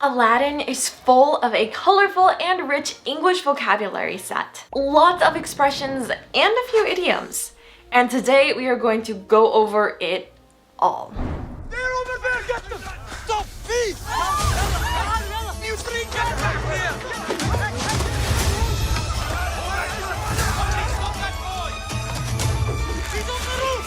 Aladdin is full of a colorful and rich English vocabulary set, lots of expressions and a few idioms. And today we are going to go over it all. They're over there, get them! Stop, please! You three, get back here! Stop that boy! He's on the roof!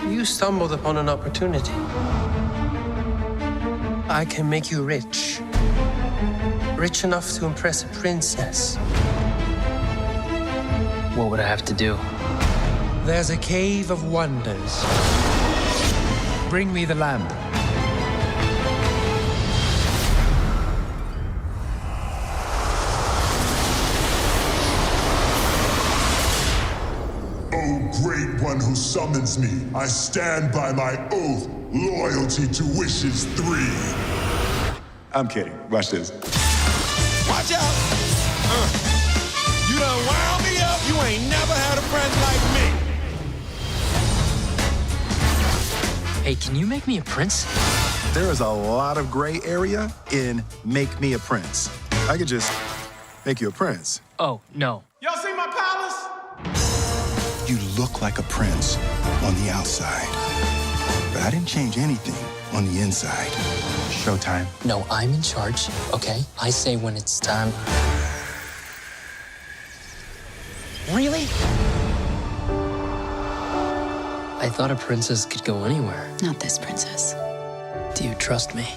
You stumbled upon an opportunity. I can make you rich. Rich enough to impress a princess. What would I have to do? There's a cave of wonders. Bring me the lamp. O great one who summons me, I stand by my oath, loyalty to wishes 3. I'm kidding. Watch this. Watch out! You done wound me up. You ain't never had a friend like me. Hey, can you make me a prince? There is a lot of gray area in make me a prince. I could just make you a prince. Oh, no. Y'all see my palace? You look like a prince on the outside, but I didn't change anything on the inside. Showtime. No, I'm in charge, okay? I say when it's time. Really? I thought a princess could go anywhere. Not this princess. Do you trust me?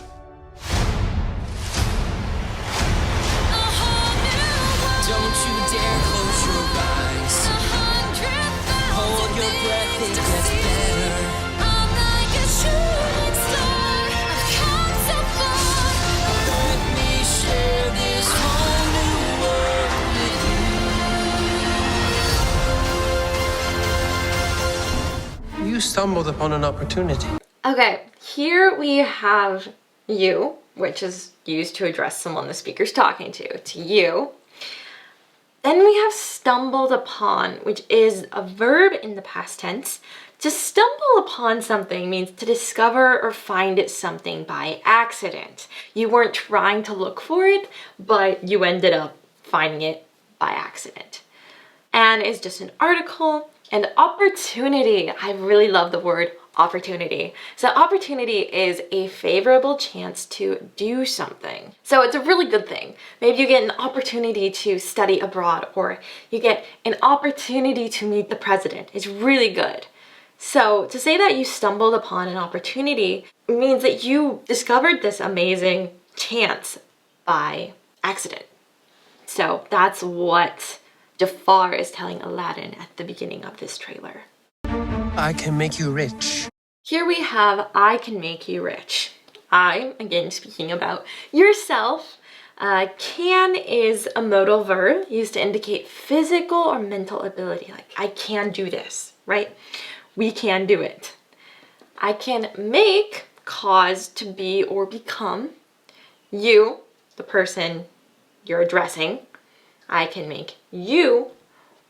Don't you dare close your eyes. Hold your breath, it gets better. I'm like a shooting star. I've come so far. Let me share this whole new world with you. You stumbled upon an opportunity. Okay, here we have you, which is used to address someone the speaker's talking to you. Then we have stumbled upon, which is a verb in the past tense. To stumble upon something means to discover or find something by accident. You weren't trying to look for it, but you ended up finding it by accident. And is just an article. And opportunity, I really love the word opportunity. So opportunity is a favorable chance to do something. So it's a really good thing. Maybe you get an opportunity to study abroad, or you get an opportunity to meet the president. It's really good. So to say that you stumbled upon an opportunity means that you discovered this amazing chance by accident. So that's what Jafar is telling Aladdin at the beginning of this trailer. I can make you rich. Here we have I can make you rich. I, again speaking about yourself. Can is a modal verb used to indicate physical or mental ability. Like, I can do this, right? We can do it. I can make, cause to be or become. You, the person you're addressing. I can make you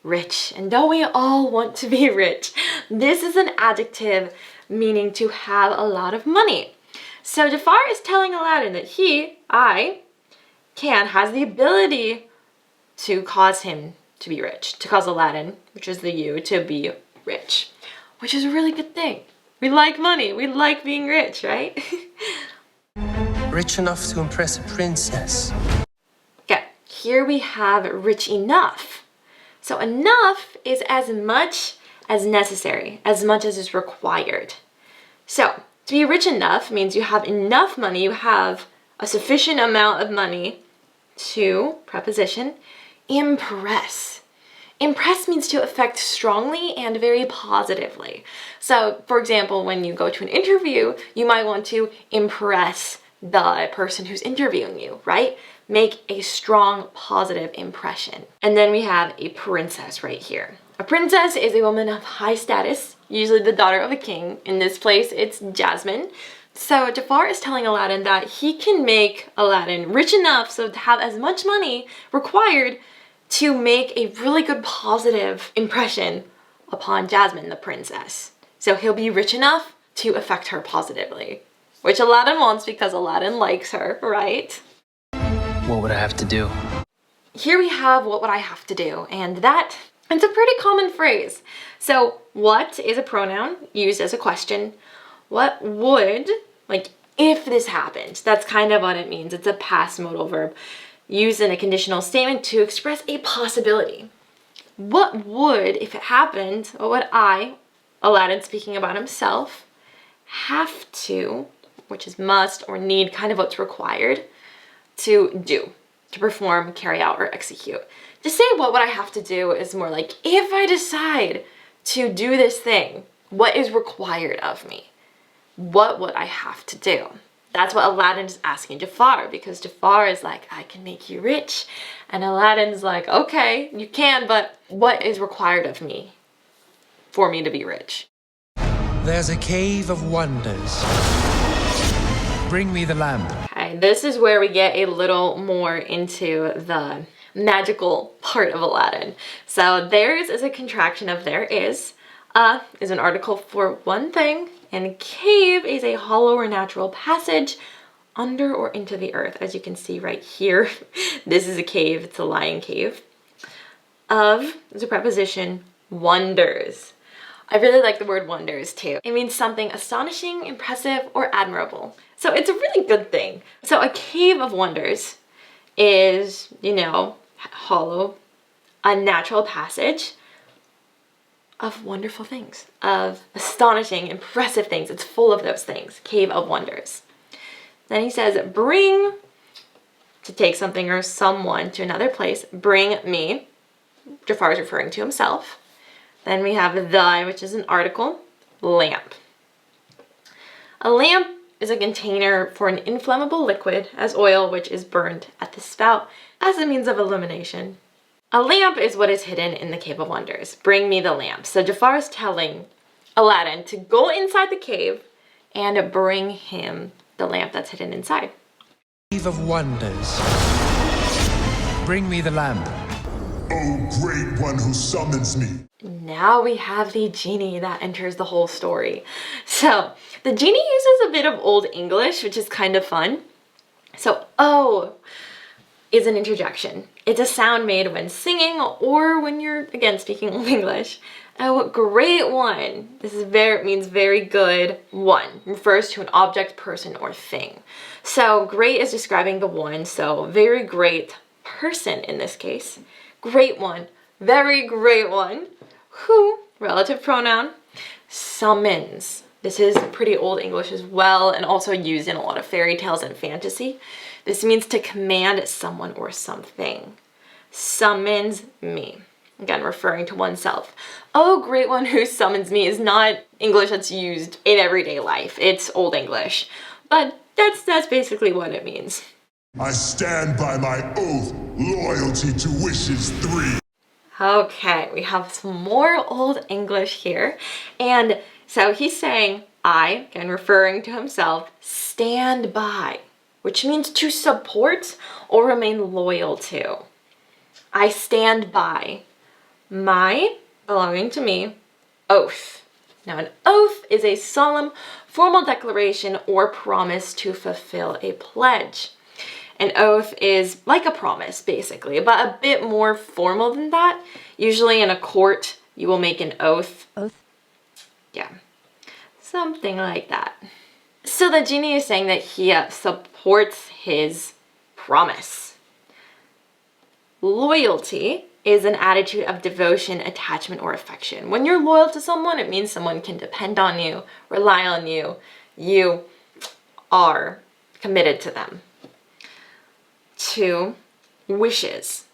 rich. And don't we all want to be rich? This is an adjective meaning to have a lot of money. So Jafar is telling Aladdin that has the ability to cause him to be rich, to cause Aladdin, which is the you, to be rich, which is a really good thing. We like money, we like being rich, right? Rich enough to impress a princess. Okay, here we have rich enough. So enough is as much as necessary, as much as is required. So to be rich enough means you have enough money, you have a sufficient amount of money to, preposition, impress. Impress means to affect strongly and very positively. So for example, when you go to an interview, you might want to impress the person who's interviewing you, right? Make a strong positive impression. And then we have a princess right here. A princess is a woman of high status, usually the daughter of a king. In this place, it's Jasmine. So Jafar is telling Aladdin that he can make Aladdin rich enough so to have as much money required to make a really good positive impression upon Jasmine, the princess. So he'll be rich enough to affect her positively, which Aladdin wants because Aladdin likes her, right? What would I have to do? Here we have what would I have to do, and that it's a pretty common phrase. So what is a pronoun used as a question? What would, like if this happened, that's kind of what it means. It's a past modal verb used in a conditional statement to express a possibility. What would, if it happened, what would I, Aladdin speaking about himself, have to, which is must or need, kind of what's required, to do, to perform, carry out, or execute. To say what would I have to do is more like, if I decide to do this thing, what is required of me? What would I have to do? That's what Aladdin is asking Jafar, because Jafar is like, I can make you rich. And Aladdin's like, okay, you can, but what is required of me for me to be rich? There's a cave of wonders. Bring me the lamp. Okay, this is where we get a little more into the magical part of Aladdin. So theirs is a contraction of there is an article for one thing, and cave is a hollow or natural passage under or into the earth. As you can see right here, this is a cave, it's a lion cave. Of is a preposition, wonders. I really like the word wonders too. It means something astonishing, impressive, or admirable. So it's a really good thing. So a cave of wonders is, you know, hollow, a natural passage of wonderful things, of astonishing, impressive things. It's full of those things. Cave of wonders. Then he says, bring, to take something or someone to another place, bring me. Jafar is referring to himself. Then we have the, which is an article, lamp. A lamp is a container for an inflammable liquid as oil, which is burned at the spout as a means of illumination. A lamp is what is hidden in the Cave of Wonders. Bring me the lamp. So Jafar is telling Aladdin to go inside the cave and bring him the lamp that's hidden inside. Cave of wonders. Bring me the lamp. O great one who summons me. Now we have the genie that enters the whole story. So the genie uses a bit of Old English, which is kind of fun. So oh is an interjection. It's a sound made when singing or when you're, again, speaking Old English. Oh, great one. This is means very good one. Refers to an object, person, or thing. So great is describing the one, so very great person in this case. Great one, very great one. Who, relative pronoun, summons. This is pretty Old English as well, and also used in a lot of fairy tales and fantasy. This means to command someone or something. Summons me. Again, referring to oneself. Oh, great one who summons me is not English that's used in everyday life. It's Old English. But that's basically what it means. I stand by my oath, loyalty to wishes 3. Okay, we have some more Old English here. And so he's saying, I, again referring to himself, stand by, which means to support or remain loyal to. I stand by my, belonging to me, oath. Now an oath is a solemn, formal declaration or promise to fulfill a pledge. An oath is like a promise, basically, but a bit more formal than that. Usually in a court, you will make an oath. Oath? Yeah, something like that. So the genie is saying that he supports his promise. Loyalty is an attitude of devotion, attachment, or affection. When you're loyal to someone, it means someone can depend on you, rely on you. You are committed to them. 2, wishes.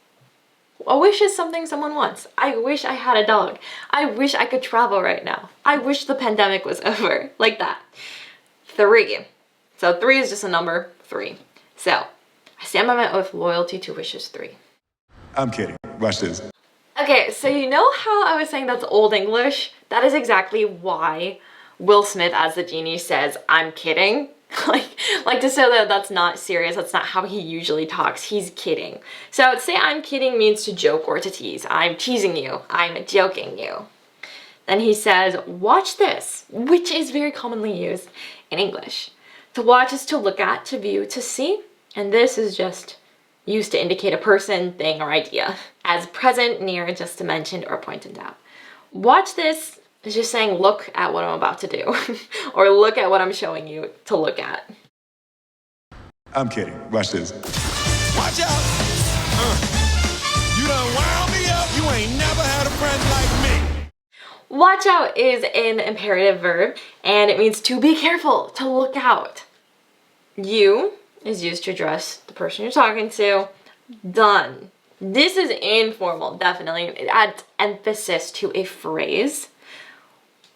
A wish is something someone wants. I wish I had a dog. I wish I could travel right now. I wish the pandemic was over. Like that. 3. So 3 is just a number, 3. So, I stand by my oath, loyalty to wishes 3. I'm kidding. Watch this. Okay, so you know how I was saying that's Old English? That is exactly why Will Smith as the genie says, "I'm kidding." like to say that that's not serious, that's not how he usually talks, he's kidding. So to say "I'm kidding" means to joke or to tease. I'm teasing you, I'm joking you. Then he says, "Watch this," which is very commonly used in English. To watch is to look at, to view, to see, and this is just used to indicate a person, thing, or idea, as present, near, just mentioned, or pointed out. Watch this is just saying look at what I'm about to do, or look at what I'm showing you to look at. I'm kidding. Watch this. Watch out! You done wound me up. You ain't never had a friend like me. Watch out is an imperative verb, and it means to be careful, to look out. You is used to address the person you're talking to. Done. This is informal, definitely. It adds emphasis to a phrase.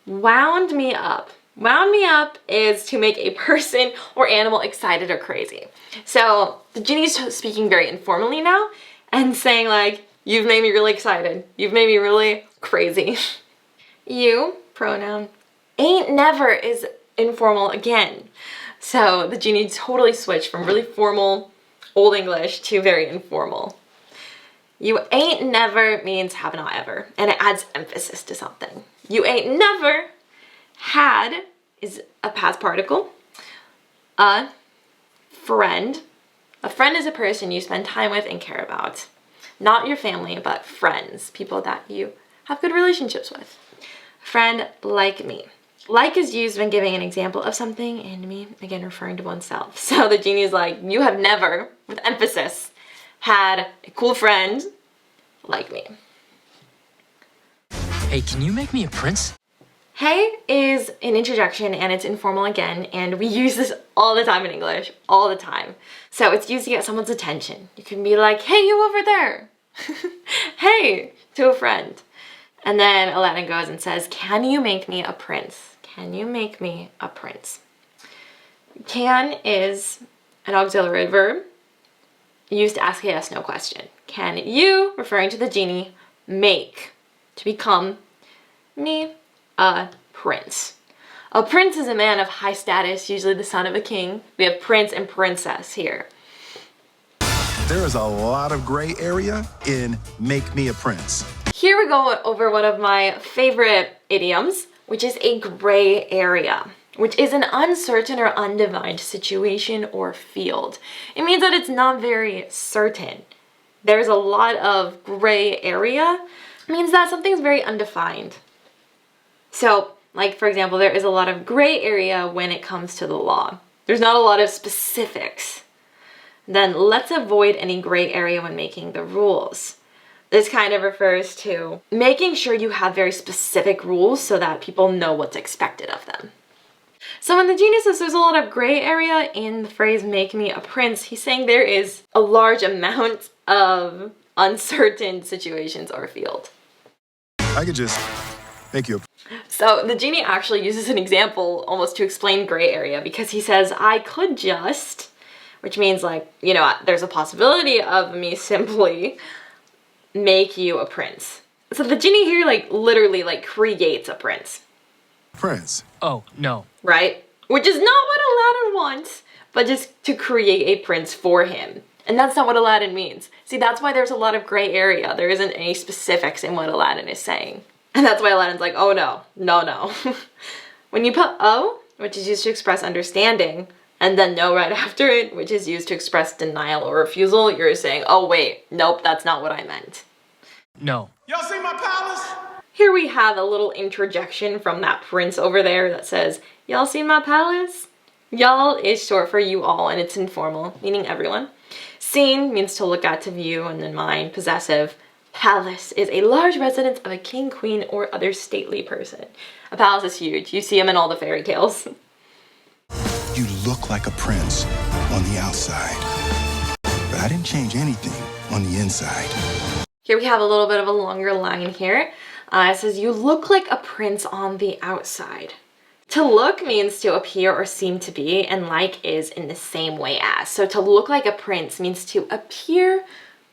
Wound me up. Wound me up is to make a person or animal excited or crazy. So the genie's speaking very informally now and saying like, "You've made me really excited. You've made me really crazy." You, pronoun. Ain't never is informal again. So the genie totally switched from really formal Old English to very informal. You ain't never means have not ever, and it adds emphasis to something. You ain't never had is a past particle. A friend. A friend is a person you spend time with and care about. Not your family, but friends, people that you have good relationships with. Friend like me. Like is used when giving an example of something, and me, again, referring to oneself. So the genie is like, you have never, with emphasis, had a cool friend like me. Hey, can you make me a prince? Hey is an introduction, and it's informal again, and we use this all the time in English, all the time. So it's used to get someone's attention. You can be like, "Hey, you over there." Hey, to a friend. And then Aladdin goes and says, "Can you make me a prince? Can you make me a prince?" Can is an auxiliary verb used to ask a yes/no question. Can you, referring to the genie, make, to become, me a prince? A prince is a man of high status, usually the son of a king. We have prince and princess here. There is a lot of gray area in "make me a prince." Here we go over one of my favorite idioms, which is a gray area, which is an uncertain or undefined situation or field. It means that it's not very certain. There's a lot of gray area. It means that something's very undefined. So, like for example, there is a lot of gray area when it comes to the law. There's not a lot of specifics. Then let's avoid any gray area when making the rules. This kind of refers to making sure you have very specific rules so that people know what's expected of them. So when the genie says there's a lot of gray area in the phrase "make me a prince," he's saying there is a large amount of uncertain situations or field. I could just make you a... So the genie actually uses an example almost to explain gray area, because he says, "I could just," which means like, you know, there's a possibility of me simply make you a prince. So the genie here like literally like creates a prince. Prince. Oh, no. Right? Which is not what Aladdin wants, but just to create a prince for him. And that's not what Aladdin means. See, that's why there's a lot of gray area. There isn't any specifics in what Aladdin is saying. And that's why Aladdin's like, "Oh no, no, no." When you put "oh," which is used to express understanding, and then "no" right after it, which is used to express denial or refusal, you're saying, "Oh wait, nope, that's not what I meant." No. Y'all see my palace? Here we have a little interjection from that prince over there that says, "Y'all seen my palace?" Y'all is short for you all, and it's informal, meaning everyone. Seen means to look at, to view, and then mind, possessive. Palace is a large residence of a king, queen, or other stately person. A palace is huge. You see them in all the fairy tales. You look like a prince on the outside, but I didn't change anything on the inside. Here we have a little bit of a longer line here. It says, "You look like a prince on the outside." To look means to appear or seem to be, and like is in the same way as. So to look like a prince means to appear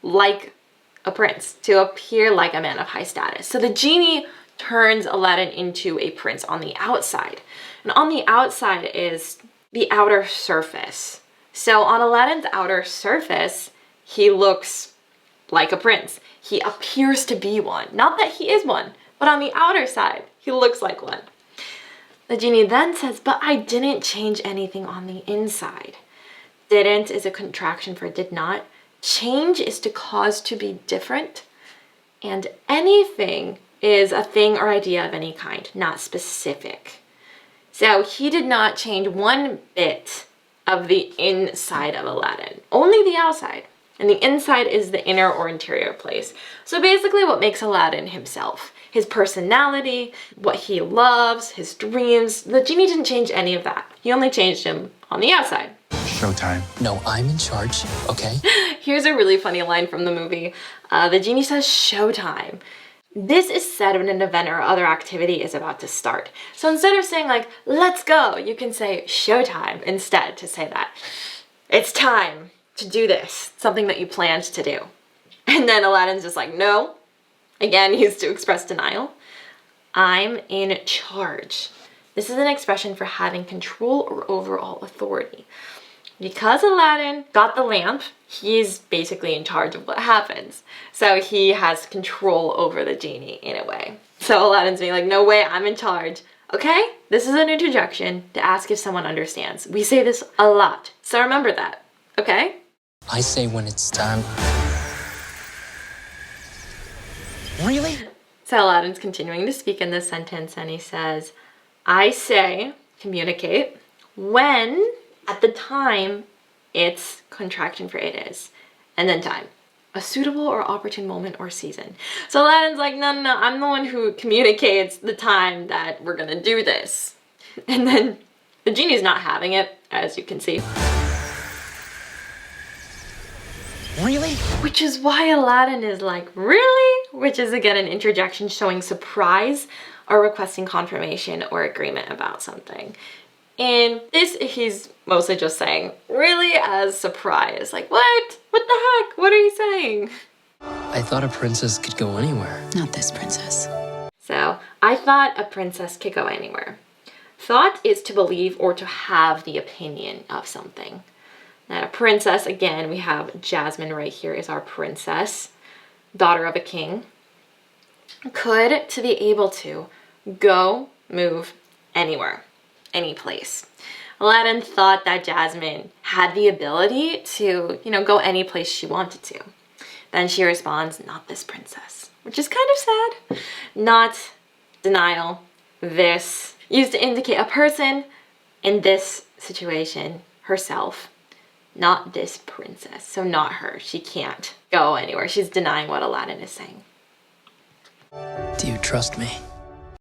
like a prince, to appear like a man of high status. So the genie turns Aladdin into a prince on the outside. And on the outside is the outer surface. So on Aladdin's outer surface, he looks like a prince. He appears to be one. Not that he is one, but on the outer side, he looks like one. The genie then says, but I didn't change anything on the inside. Didn't is a contraction for did not. Change is to cause to be different. And anything is a thing or idea of any kind, not specific. So he did not change one bit of the inside of Aladdin, only the outside. And the inside is the inner or interior place. So basically what makes Aladdin himself, his personality, what he loves, his dreams, the genie didn't change any of that. He only changed him on the outside. Showtime. No, I'm in charge, okay? Here's a really funny line from the movie. The genie says, showtime. This is said when an event or other activity is about to start. So instead of saying like, let's go, you can say showtime instead to say that. It's time to do this, something that you planned to do. And then Aladdin's just like, no. Again, used to express denial. I'm in charge. This is an expression for having control or overall authority. Because Aladdin got the lamp, he's basically in charge of what happens. So he has control over the genie in a way. So Aladdin's being like, no way, I'm in charge. Okay, this is an interjection to ask if someone understands. We say this a lot, so remember that, okay? I say when it's time. Really? So Aladdin's continuing to speak in this sentence and he says, I say, communicate, when at the time it's contraction for it is, and then time. A suitable or opportune moment or season. So Aladdin's like, no, I'm the one who communicates the time that we're gonna do this. And then the genie's not having it, as you can see. Really? Which is why Aladdin is like, really? Which is again an interjection showing surprise or requesting confirmation or agreement about something. And this, he's mostly just saying, really, as surprise. Like, what? What the heck? What are you saying? I thought a princess could go anywhere. Not this princess. So, I thought a princess could go anywhere. Thought is to believe or to have the opinion of something. Now, a princess, again, we have Jasmine right here is our princess, daughter of a king. Could, to be able to, go, move, anywhere. Any place. Aladdin thought that Jasmine had the ability to, go any place she wanted to. Then she responds, not this princess, which is kind of sad. Not, denial, this, used to indicate a person, in this situation, herself. Not this princess, so not her. She can't go anywhere. She's denying what Aladdin is saying. Do you trust me?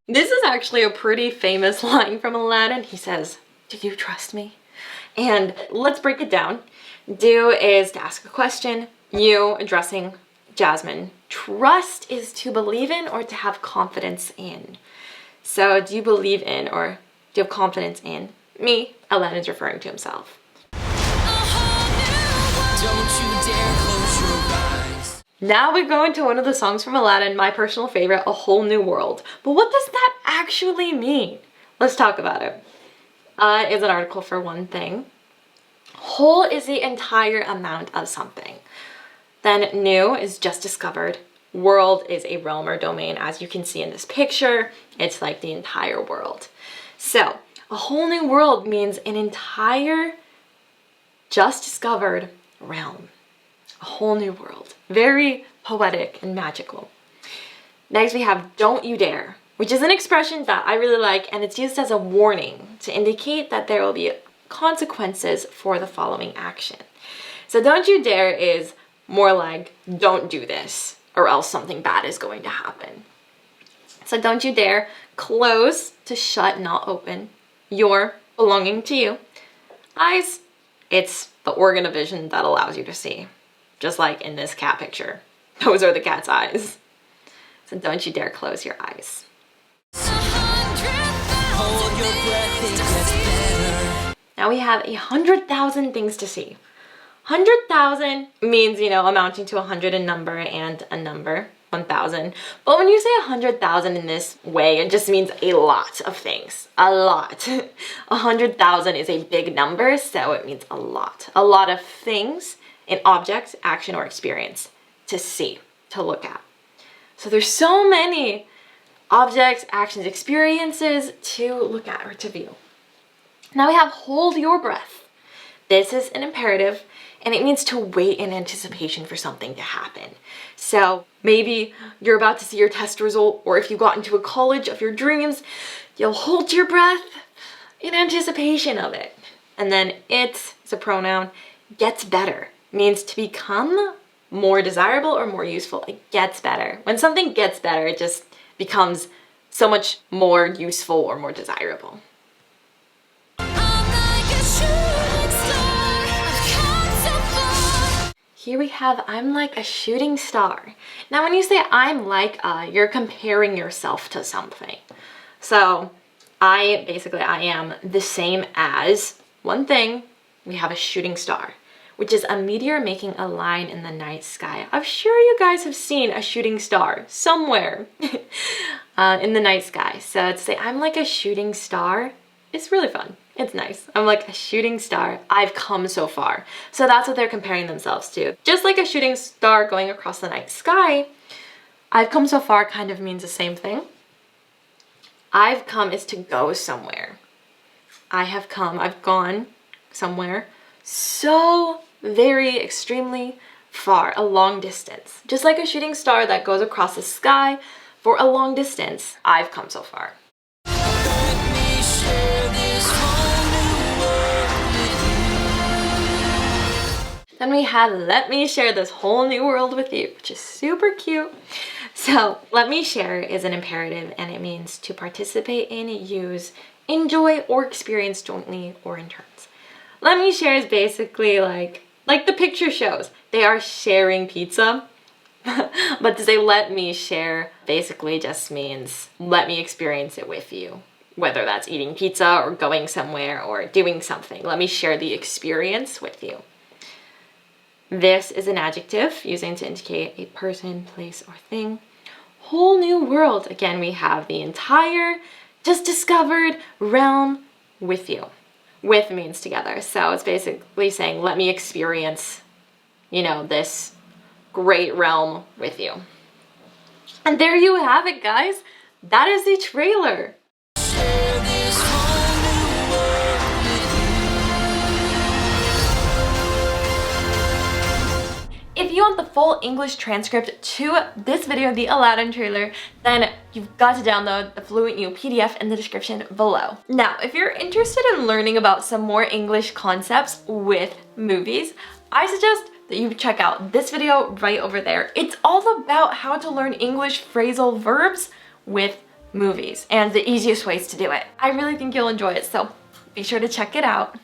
This is actually a pretty famous line from Aladdin. He says, do you trust me? And let's break it down. Do is to ask a question. You addressing Jasmine. Trust is to believe in or to have confidence in. So do you believe in or do you have confidence in? Me, Aladdin's referring to himself. Don't you dare close your eyes. Now we go into one of the songs from Aladdin, my personal favorite, A Whole New World. But what does that actually mean? Let's talk about it. Is an article for one thing. Whole is the entire amount of something. Then new is just discovered. World is a realm or domain. As you can see in this picture, it's like the entire world. So a whole new world means an entire just discovered realm. A whole new world. Very poetic and magical. Next we have don't you dare, which is an expression that I really like, and it's used as a warning to indicate that there will be consequences for the following action. So don't you dare is more like don't do this or else something bad is going to happen. So don't you dare, close to shut, not open. Your, belonging to you. Eyes, it's the organ of vision that allows you to see. Just like in this cat picture. Those are the cat's eyes. So don't you dare close your eyes. Hold your breath, it gets better. Now we have 100,000 things to see. 100,000 means, amounting to 100 in number and a number. 1,000. But when you say 100,000 in this way, it just means a lot of things. A lot. 100,000 is a big number, so it means a lot. A lot of things, an object, action, or experience to see, to look at. So there's so many objects, actions, experiences to look at or to view. Now we have hold your breath. This is an imperative, and it means to wait in anticipation for something to happen. So maybe you're about to see your test result, or if you got into a college of your dreams, you'll hold your breath in anticipation of it. And then it's a pronoun, gets better, means to become more desirable or more useful. It gets better. When something gets better, it just becomes so much more useful or more desirable. Here we have, I'm like a shooting star. Now when you say I'm like, you're comparing yourself to something. So I am the same as one thing. We have a shooting star, which is a meteor making a line in the night sky. I'm sure you guys have seen a shooting star somewhere in the night sky. So to say I'm like a shooting star, it's really fun. It's nice. I'm like a shooting star. I've come so far. So that's what they're comparing themselves to. Just like a shooting star going across the night sky, I've come so far kind of means the same thing. I've come is to go somewhere. I have come, I've gone somewhere so very extremely far, a long distance. Just like a shooting star that goes across the sky for a long distance, I've come so far. Then we had let me share this whole new world with you, which is super cute. So let me share is an imperative, and it means to participate in, use, enjoy, or experience jointly or in turns. Let me share is basically like the picture shows. They are sharing pizza, but to say let me share basically just means let me experience it with you. Whether that's eating pizza or going somewhere or doing something. Let me share the experience with you. This is an adjective using to indicate a person, place, or thing. Whole new world. Again, we have the entire just discovered realm with you. With means together. So it's basically saying, let me experience, this great realm with you. And there you have it, guys. That is the trailer. If you want the full English transcript to this video, the Aladdin trailer, then you've got to download the FluentU PDF in the description below. Now, if you're interested in learning about some more English concepts with movies, I suggest that you check out this video right over there. It's all about how to learn English phrasal verbs with movies and the easiest ways to do it. I really think you'll enjoy it, so be sure to check it out.